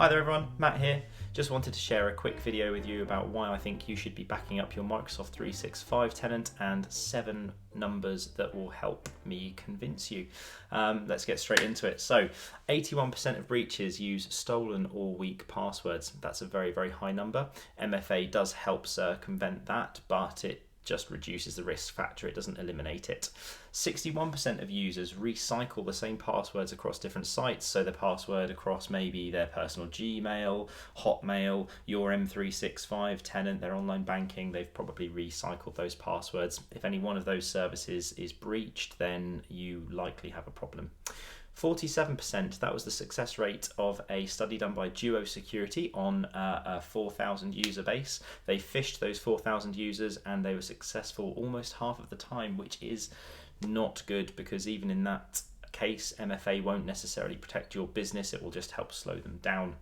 Hi there everyone, Matt here. Just wanted to share a quick video with you about why I think you should be backing up your Microsoft 365 tenant and 7 numbers that will help me convince you. Let's get straight into it. So 81% of breaches use stolen or weak passwords. That's a very, very high number. MFA does help circumvent that, but it just reduces the risk factor, it doesn't eliminate it. 61% of users recycle the same passwords across different sites, so the password across maybe their personal Gmail, Hotmail, your M365 tenant, their online banking, they've probably recycled those passwords. If any one of those services is breached, then you likely have a problem. 47%, that was the success rate of a study done by Duo Security on a 4,000 user base. They phished those 4,000 users and they were successful almost half of the time, which is not good because even in that case, MFA won't necessarily protect your business, it will just help slow them down.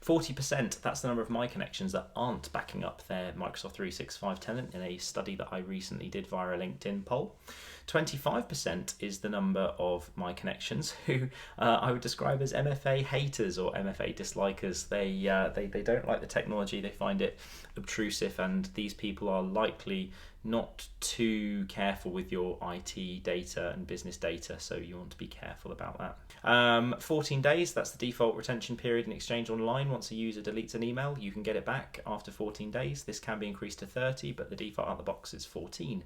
40%, that's the number of my connections that aren't backing up their Microsoft 365 tenant in a study that I recently did via a LinkedIn poll. 25% is the number of my connections who I would describe as MFA haters or MFA dislikers. They don't like the technology, they find it obtrusive, and these people are likely not too careful with your IT data and business data, so you want to be careful about that. 14 days, that's the default retention period in Exchange Online. Once a user deletes an email, you can get it back after 14 days. This can be increased to 30, but the default out of the box is 14.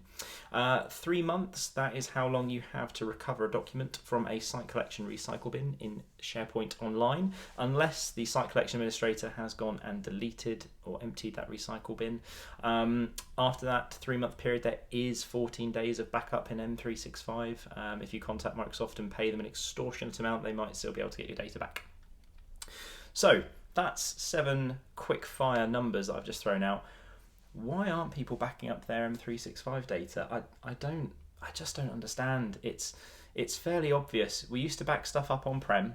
3 months, that is how long you have to recover a document from a site collection recycle bin in Sharepoint Online, unless the site collection administrator has gone and deleted or emptied that recycle bin. After that 3-month period, there is 14 days of backup in M365. If you contact Microsoft and pay them an extortionate amount, they might still be able to get your data back. So that's 7 quick fire numbers that I've just thrown out. Why aren't people backing up their M365 data? I just don't understand. It's fairly obvious. We used to back stuff up on-prem.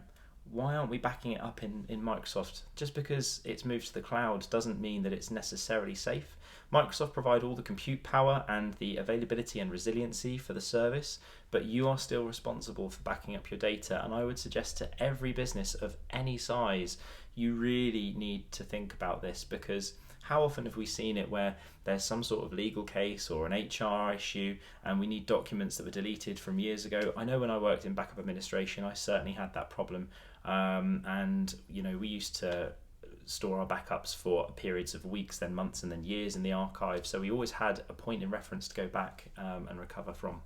Why aren't we backing it up in Microsoft? Just because it's moved to the cloud doesn't mean that it's necessarily safe. Microsoft provide all the compute power and the availability and resiliency for the service, but you are still responsible for backing up your data. And I would suggest to every business of any size, you really need to think about this, because how often have we seen it where there's some sort of legal case or an HR issue and we need documents that were deleted from years ago? I know when I worked in backup administration, I certainly had that problem. And we used to store our backups for periods of weeks, then months, and then years in the archive. So we always had a point in reference to go back and recover from.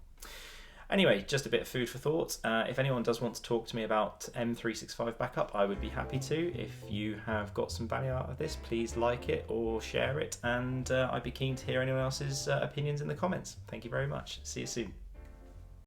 Anyway, just a bit of food for thought. If anyone does want to talk to me about M365 backup, I would be happy to. If you have got some value out of this, please like it or share it, and I'd be keen to hear anyone else's opinions in the comments. Thank you very much. See you soon.